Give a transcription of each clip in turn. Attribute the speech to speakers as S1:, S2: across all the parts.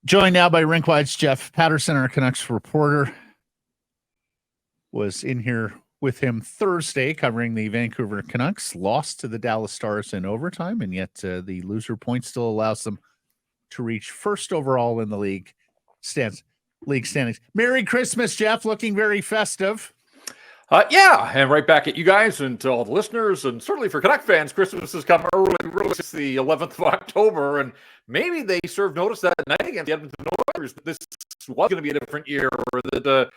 S1: Joined now by Rinkwide's Jeff Paterson, our Canucks reporter, was in here with him Thursday covering the Vancouver Canucks. Lost to the Dallas Stars in overtime, and yet the loser point still allows them to reach first overall in the league standings. Merry Christmas, Jeff. Looking very festive.
S2: Yeah, and right back at you guys and to all the listeners, and certainly for Canuck fans, Christmas has come early. Really, it's the 11th of October, and maybe they served notice that night against the Edmonton Oilers that this was going to be a different year, or that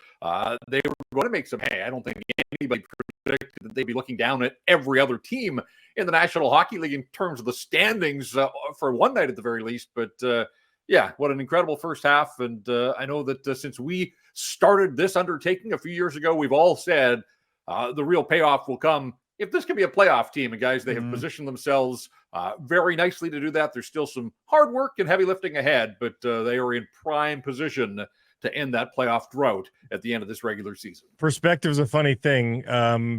S2: they were going to make some hay. I don't think anybody predicted that they'd be looking down at every other team in the National Hockey League in terms of the standings for one night at the very least. But yeah, what an incredible first half. And I know that since we started this undertaking a few years ago, we've all said the real payoff will come if this can be a playoff team. And guys, they have positioned themselves very nicely to do that. There's still some hard work and heavy lifting ahead, but they are in prime position to end that playoff drought at the end of this regular season.
S3: Perspective is a funny thing.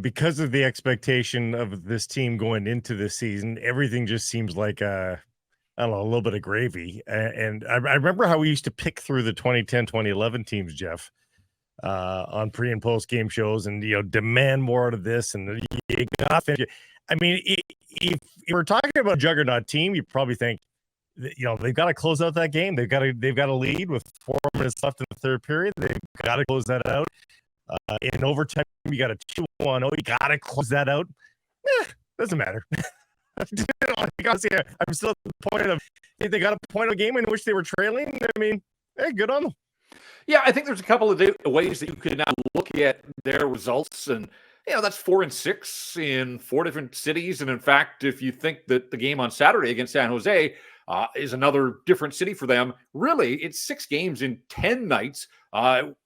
S3: Because of the expectation of this team going into this season, everything just seems like I don't know, a little bit of gravy. And I remember how we used to pick through the 2010, 2011 teams, Jeff, on pre and post game shows, and, demand more out of this. And I mean, if we're talking about a juggernaut team, you probably think, they've got to close out that game. They've got to lead with 4 minutes left in the third period. They've got to close that out. In overtime, you got a 2-1. You got to close that out. Doesn't matter. I'm still at the point of they got a point of a game in which they were trailing. I mean, hey, good on them.
S2: Yeah, I think there's a couple of ways that you could now look at their results, and that's 4-6 in 4 different cities. And in fact, if you think that the game on Saturday against San Jose is another different city for them, really, it's 6 games in 10 nights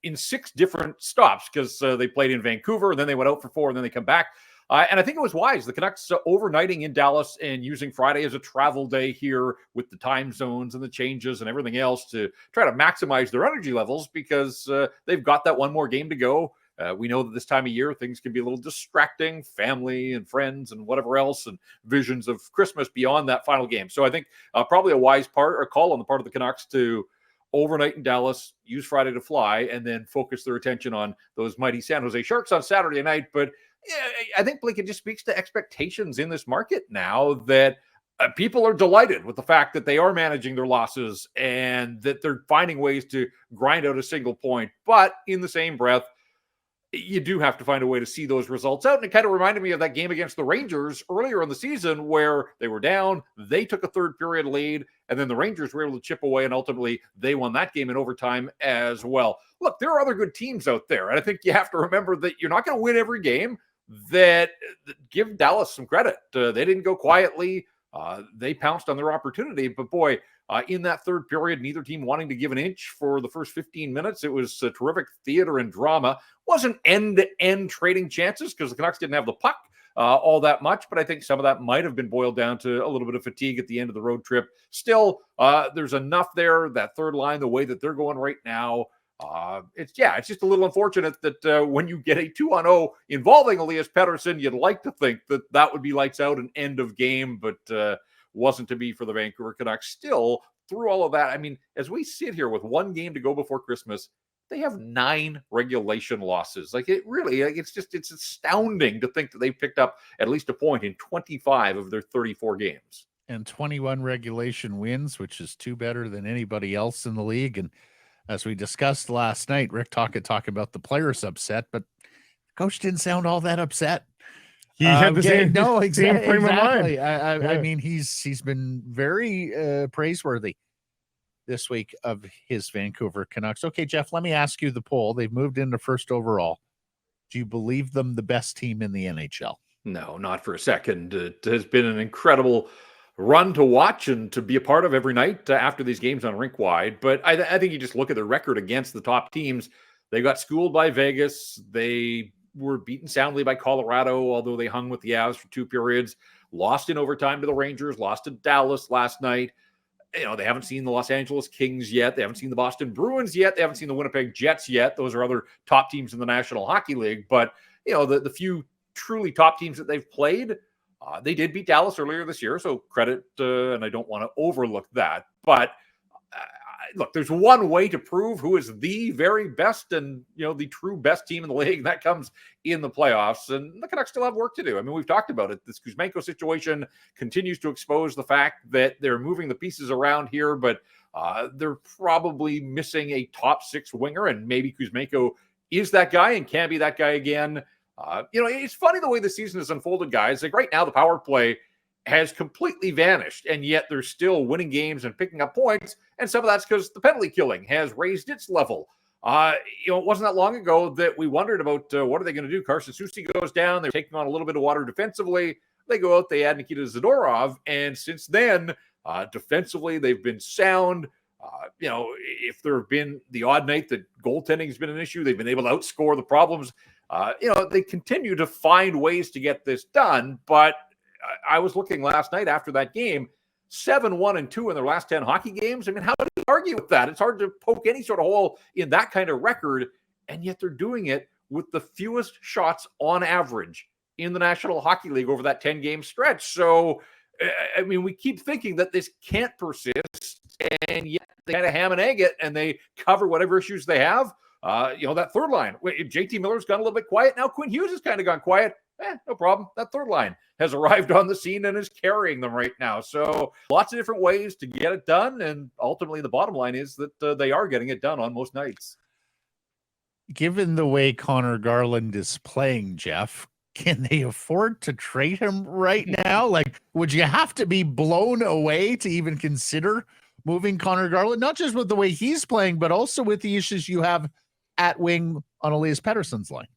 S2: in 6 different stops, because they played in Vancouver, and then they went out for 4, and then they come back. And I think it was wise. The Canucks overnighting in Dallas and using Friday as a travel day here with the time zones and the changes and everything else to try to maximize their energy levels, because they've got that one more game to go. We know that this time of year, things can be a little distracting, family and friends and whatever else, and visions of Christmas beyond that final game. So I think probably a wise call on the part of the Canucks to overnight in Dallas, use Friday to fly, and then focus their attention on those mighty San Jose Sharks on Saturday night. But I think, Blake, it just speaks to expectations in this market now that people are delighted with the fact that they are managing their losses and that they're finding ways to grind out a single point. But in the same breath, you do have to find a way to see those results out. And it kind of reminded me of that game against the Rangers earlier in the season where they were down, they took a third period lead, and then the Rangers were able to chip away, and ultimately they won that game in overtime as well. Look, there are other good teams out there, and I think you have to remember that you're not going to win every game. That give Dallas some credit. They didn't go quietly. They pounced on their opportunity. But boy, in that third period, neither team wanting to give an inch for the first 15 minutes. It was terrific theater and drama. Wasn't end-to-end trading chances because the Canucks didn't have the puck all that much. But I think some of that might have been boiled down to a little bit of fatigue at the end of the road trip. Still, there's enough there. That third line, the way that they're going right now, it's just a little unfortunate that when you get a 2-0 involving Elias Pettersson, you'd like to think that would be lights out and end of game, but wasn't to be for the Vancouver Canucks. Still, through all of that, I mean, as we sit here with 1 game to go before Christmas, they have 9 regulation losses. It's astounding to think that they've picked up at least a point in 25 of their 34 games.
S1: And 21 regulation wins, which is 2 better than anybody else in the league. And as we discussed last night, Rick talk about the players upset, but the coach didn't sound all that upset.
S3: He had the same frame of mind.
S1: I mean, he's been very praiseworthy this week of his Vancouver Canucks. Okay, Jeff, let me ask you the poll. They've moved into first overall. Do you believe them the best team in the NHL?
S2: No, not for a second. It has been an incredible run to watch and to be a part of every night after these games on Rinkwide. But I think you just look at their record against the top teams. They got schooled by Vegas. They were beaten soundly by Colorado, although they hung with the Avs for 2 periods. Lost in overtime to the Rangers. Lost to Dallas last night. They haven't seen the Los Angeles Kings yet. They haven't seen the Boston Bruins yet. They haven't seen the Winnipeg Jets yet. Those are other top teams in the National Hockey League. But, the few truly top teams that they've played, they did beat Dallas earlier this year, so credit, and I don't want to overlook that. But look, there's one way to prove who is the very best and, the true best team in the league. That comes in the playoffs, and the Canucks still have work to do. I mean, we've talked about it. This Kuzmenko situation continues to expose the fact that they're moving the pieces around here, but they're probably missing a top 6 winger, and maybe Kuzmenko is that guy and can be that guy again. It's funny the way the season has unfolded, guys. Like right now, the power play has completely vanished, and yet they're still winning games and picking up points. And some of that's because the penalty killing has raised its level. It wasn't that long ago that we wondered about what are they going to do. Carson Soucy goes down. They're taking on a little bit of water defensively. They go out, they add Nikita Zadorov. And since then, defensively, they've been sound. If there have been the odd night that goaltending has been an issue, they've been able to outscore the problems. They continue to find ways to get this done. But I was looking last night after that game, 7-1-2 in their last 10 hockey games. I mean, how do you argue with that? It's hard to poke any sort of hole in that kind of record, and yet they're doing it with the fewest shots on average in the National Hockey League over that 10-game stretch. So, I mean, we keep thinking that this can't persist, and yet they kind of ham and egg it, and they cover whatever issues they have. That third line, JT Miller's gone a little bit quiet. Now Quinn Hughes has kind of gone quiet. No problem. That third line has arrived on the scene and is carrying them right now. So lots of different ways to get it done. And ultimately, the bottom line is that they are getting it done on most nights.
S1: Given the way Conor Garland is playing, Jeff, can they afford to trade him right now? Like, would you have to be blown away to even consider moving Conor Garland? Not just with the way he's playing, but also with the issues you have at wing on Elias Pettersson's line.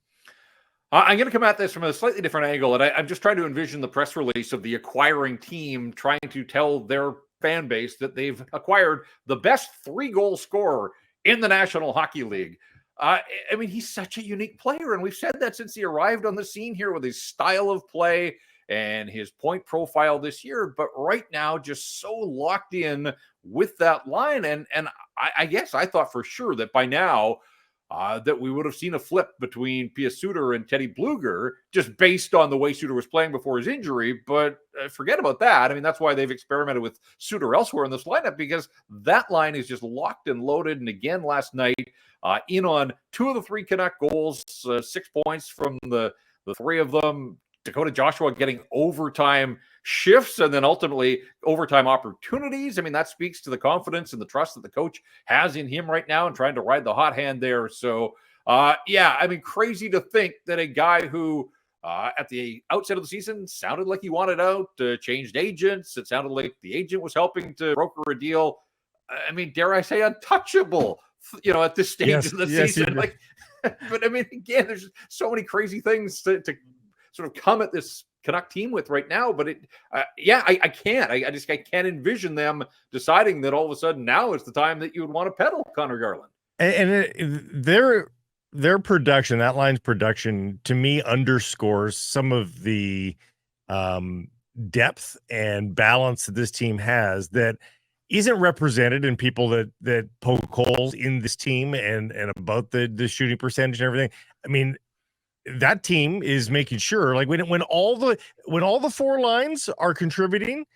S2: I'm going to come at this from a slightly different angle, and I'm just trying to envision the press release of the acquiring team trying to tell their fan base that they've acquired the best 3-goal scorer in the National Hockey League. I mean, he's such a unique player, and we've said that since he arrived on the scene here with his style of play and his point profile this year. But right now, just so locked in with that line, and I guess I thought for sure that by now, that we would have seen a flip between Pia Suter and Teddy Bluger just based on the way Suter was playing before his injury. But forget about that. I mean, that's why they've experimented with Suter elsewhere in this lineup, because that line is just locked and loaded. And again, last night, in on 2 of the 3 Canuck goals, 6 points from the 3 of them. Dakota Joshua getting overtime shifts and then ultimately overtime opportunities. I mean, that speaks to the confidence and the trust that the coach has in him right now and trying to ride the hot hand there. So, I mean, crazy to think that a guy who at the outset of the season sounded like he wanted out, changed agents. It sounded like the agent was helping to broker a deal. I mean, dare I say untouchable, at this stage of the season. But I mean, again, there's so many crazy things to sort of come at this Canuck team with right now, but I can't. I can't envision them deciding that all of a sudden now is the time that you would want to peddle Conor Garland.
S3: And their production, that line's production, to me underscores some of the depth and balance that this team has that isn't represented in people that poke holes in this team and about the shooting percentage and everything. I mean, that team is making sure, like when all the 4 lines are contributing,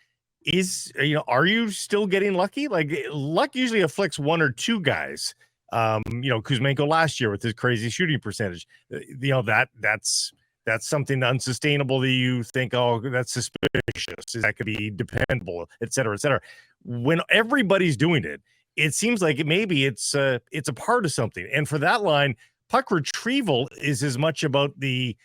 S3: are you still getting lucky? Like luck usually afflicts 1 or 2 guys. Kuzmenko last year with his crazy shooting percentage. That's something unsustainable that you think, oh, that's suspicious. That could be dependable, et cetera, et cetera. When everybody's doing it, it seems like maybe it's a part of something. And for that line, puck retrieval is as much about the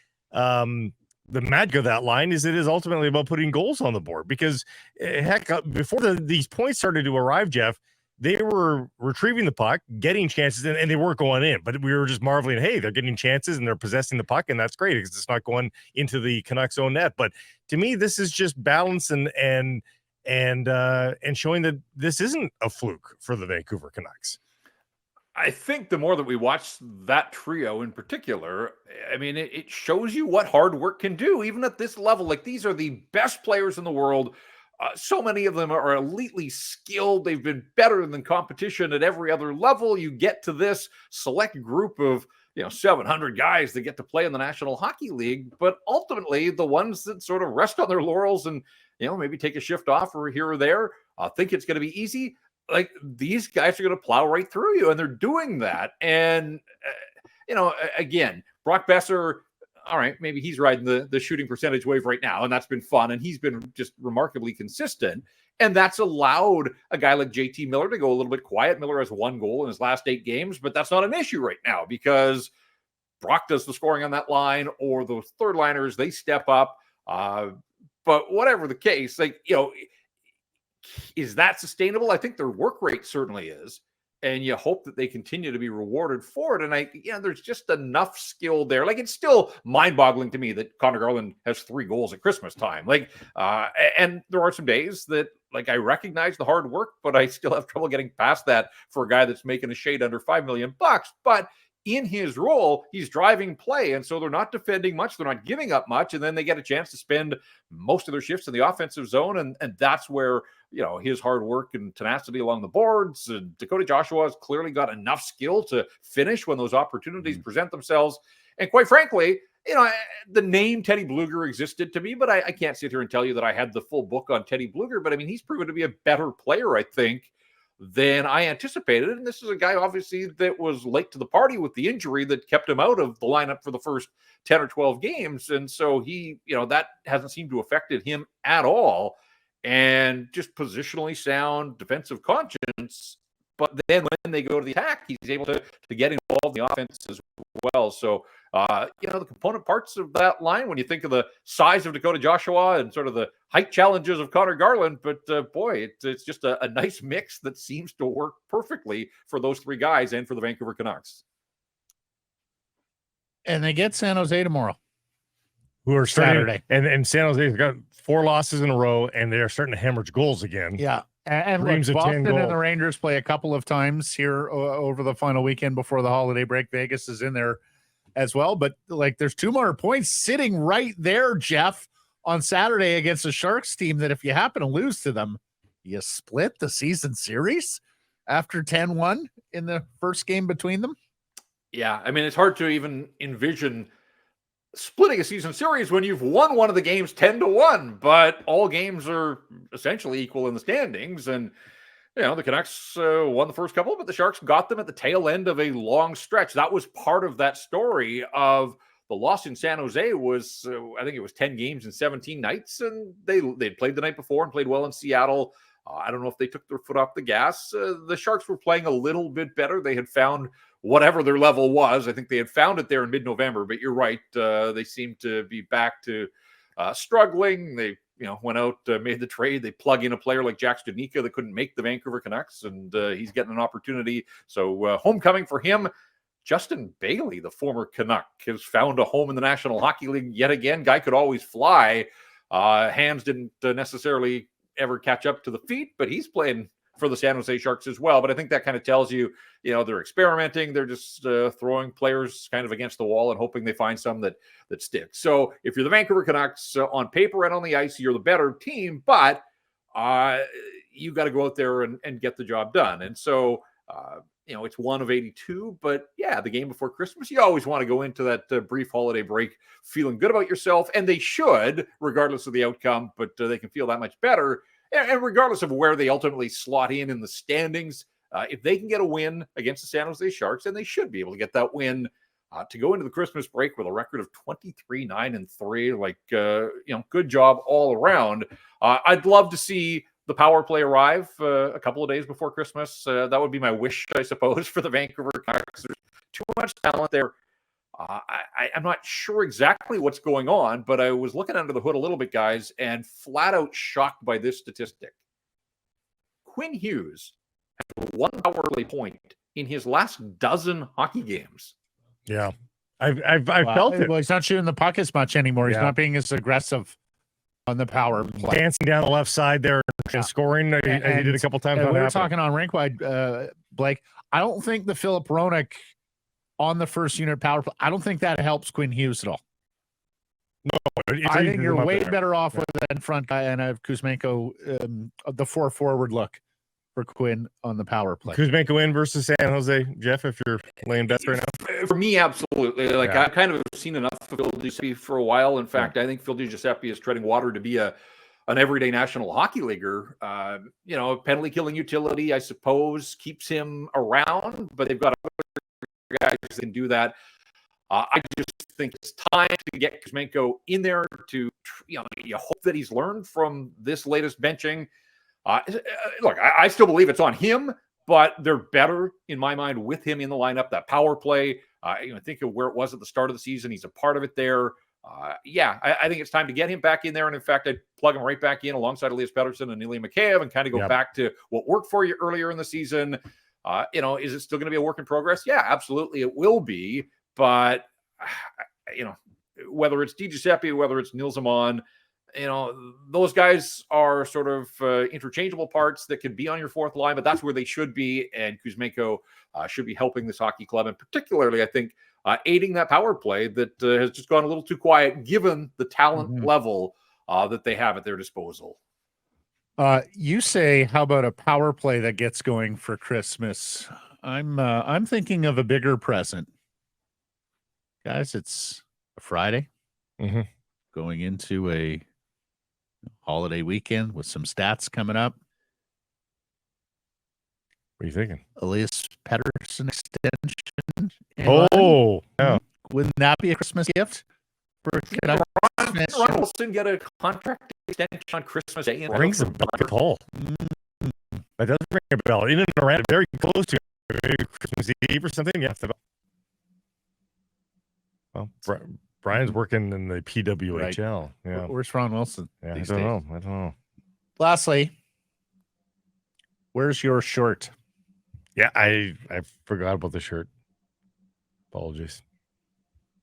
S3: magic of that line as it is ultimately about putting goals on the board. Because heck, before these points started to arrive, Jeff, they were retrieving the puck, getting chances, and they weren't going in. But we were just marveling, hey, they're getting chances and they're possessing the puck, and that's great because it's not going into the Canucks' own net. But to me, this is just balance and showing that this isn't a fluke for the Vancouver Canucks.
S2: I think the more that we watch that trio in particular, I mean, it shows you what hard work can do, even at this level. Like, these are the best players in the world. So many of them are elitely skilled. They've been better than competition at every other level. You get to this select group of 700 guys that get to play in the National Hockey League, but ultimately the ones that sort of rest on their laurels and maybe take a shift off or here or there, think it's going to be easy. like these guys are going to plow right through you, and they're doing that. And again, Brock Besser, all right, maybe he's riding the shooting percentage wave right now, and that's been fun, and he's been just remarkably consistent. And that's allowed a guy like JT Miller to go a little bit quiet. Miller has 1 goal in his last 8 games, but that's not an issue right now because Brock does the scoring on that line, or those third liners, they step up. But whatever the case, is that sustainable? I think their work rate certainly is. And you hope that they continue to be rewarded for it. And there's just enough skill there. Like, it's still mind-boggling to me that Conor Garland has 3 goals at Christmas time. And there are some days that, I recognize the hard work, but I still have trouble getting past that for a guy that's making a shade under $5 million. But in his role, he's driving play. And so they're not defending much. They're not giving up much. And then they get a chance to spend most of their shifts in the offensive zone. And that's where, his hard work and tenacity along the boards. And Dakota Joshua has clearly got enough skill to finish when those opportunities present themselves. And quite frankly, the name Teddy Bluger existed to me, but I can't sit here and tell you that I had the full book on Teddy Bluger. But he's proven to be a better player, I think, than I anticipated. And this is a guy, obviously, that was late to the party with the injury that kept him out of the lineup for the first 10 or 12 games. And so he, that hasn't seemed to have affected him at all. And just positionally sound, defensive conscience. But then when they go to the attack, he's able to get involved in the offense as well. So, the component parts of that line, when you think of the size of Dakota Joshua and sort of the height challenges of Conor Garland, but boy, it's just a nice mix that seems to work perfectly for those 3 guys and for the Vancouver Canucks.
S1: And they get San Jose tomorrow.
S3: Who are
S1: Saturday.
S3: And San Jose's got 4 losses in a row, and they're starting to hemorrhage goals again.
S1: Yeah. And
S3: Dreams of 10
S1: Boston
S3: goals.
S1: and the Rangers play a couple of times here over the final weekend before the holiday break. Vegas is in there as well. But there's 2 more points sitting right there, Jeff, on Saturday against a Sharks team that if you happen to lose to them, you split the season series after 10-1 in the first game between them.
S2: Yeah. It's hard to even envision splitting a season series when you've won one of the games 10-1, but all games are essentially equal in the standings. And, the Canucks won the first couple, but the Sharks got them at the tail end of a long stretch. That was part of that story of the loss in San Jose was, I think it was 10 games in 17 nights. And they'd played the night before and played well in Seattle. I don't know if they took their foot off the gas. The Sharks were playing a little bit better. They had found whatever their level was. I think they had found it there in mid-November, but you're right. They seemed to be back to struggling. They, went out, made the trade. They plug in a player like Jack Studnicka that couldn't make the Vancouver Canucks, and he's getting an opportunity. So homecoming for him. Justin Bailey, the former Canuck, has found a home in the National Hockey League yet again. Guy could always fly. Hands didn't necessarily ever catch up to the feet, but he's playing for the San Jose Sharks as well. But I think that kind of tells you, they're experimenting. They're just throwing players kind of against the wall and hoping they find some that sticks. So if you're the Vancouver Canucks, on paper and on the ice, you're the better team, but you got to go out there and get the job done. And so, it's 1 of 82, but yeah, the game before Christmas, you always want to go into that brief holiday break feeling good about yourself, and they should, regardless of the outcome, but they can feel that much better. And regardless of where they ultimately slot in the standings, if they can get a win against the San Jose Sharks, then they should be able to get that win to go into the Christmas break with a record of 23-9-3. Good job all around. I'd love to see the power play arrive a couple of days before Christmas. That would be my wish, I suppose, for the Vancouver Canucks. There's too much talent there. I'm not sure exactly what's going on, but I was looking under the hood a little bit, guys, and flat out shocked by this statistic. Quinn Hughes has 1 power play point in his last dozen hockey games.
S3: Yeah. I've felt it.
S1: Well, he's not shooting the puck as much anymore. He's not being as aggressive on the power play.
S3: Dancing down the left side there and scoring. He did a couple times.
S1: We were talking on Rink-Wide, Blake. I don't think the Philip Hronek on the first unit power play, I don't think that helps Quinn Hughes at all.
S3: No,
S1: I think you're way better off with that front guy and Kuzmenko, the 4-forward look for Quinn on the power play.
S3: Kuzmenko in versus San Jose, Jeff, if you're laying bets right now?
S2: For me, absolutely. I've kind of seen enough of Phil DiGiuseppe for a while. In fact, I think Phil DiGiuseppe is treading water to be a an everyday National Hockey Leaguer. Penalty killing utility, I suppose, keeps him around, but they've got other guys that can do that. I just think it's time to get Kuzmenko in there to, you hope that he's learned from this latest benching. Look, I still believe it's on him, but they're better in my mind with him in the lineup. That power play, think of where it was at the start of the season. He's a part of it there. I think it's time to get him back in there. And in fact, I'd plug him right back in alongside Elias Pettersson and Ilya Mikheyev and kind of go back to what worked for you earlier in the season. Is it still going to be a work in progress? Yeah, absolutely. It will be. But, whether it's Di Giuseppe, whether it's Nils Amon, those guys are sort of interchangeable parts that could be on your fourth line, but that's where they should be. And Kuzmenko should be helping this hockey club. And particularly, I think, aiding that power play that has just gone a little too quiet, given the talent level that they have at their disposal.
S1: You say, how about a power play that gets going for Christmas? I'm thinking of a bigger present. Guys, it's a Friday going into a holiday weekend with some stats coming up.
S3: What are you thinking?
S1: Elias Pettersson extension.
S3: Yeah.
S1: Wouldn't that be a Christmas gift?
S2: Ron Wilson get a contract extension on Christmas Day?
S3: Rings a bell. That does ring a bell. In and around, very close to maybe Christmas Eve or something. Yeah. Well, Brian's working in the PWHL.
S1: Right.
S3: Yeah.
S1: Where's Ron Wilson?
S3: Yeah, I don't know.
S1: Lastly, where's your shirt?
S3: Yeah, I forgot about the shirt. Apologies.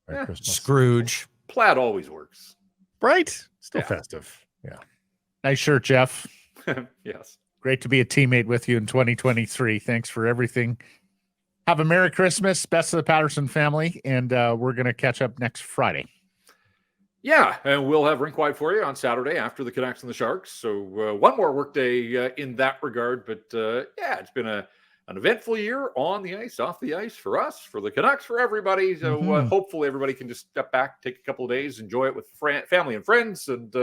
S3: Merry Christmas.
S4: Scrooge.
S2: Plaid always works.
S3: Right? Still festive. Yeah.
S1: Nice shirt, Jeff.
S2: Yes.
S1: Great to be a teammate with you in 2023. Thanks for everything. Have a Merry Christmas. Best of the Paterson family. And we're going to catch up next Friday. Yeah,
S2: and we'll have Rink Wide for you on Saturday after the Canucks and the Sharks. So one more workday in that regard. But it's been an eventful year on the ice, off the ice for us, for the Canucks, for everybody. So hopefully everybody can just step back, take a couple of days, enjoy it with family and friends. And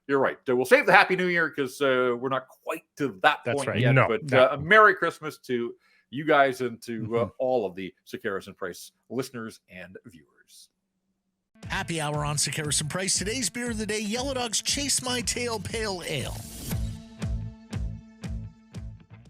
S2: you're right. We'll save the Happy New Year because we're not quite to that point yet.
S3: No,
S2: but a Merry Christmas to you guys and to all of the Sekeres and Price listeners and viewers.
S4: Happy hour on Sekeres and Price. Today's beer of the day, Yellow Dog's Chase My Tail Pale Ale.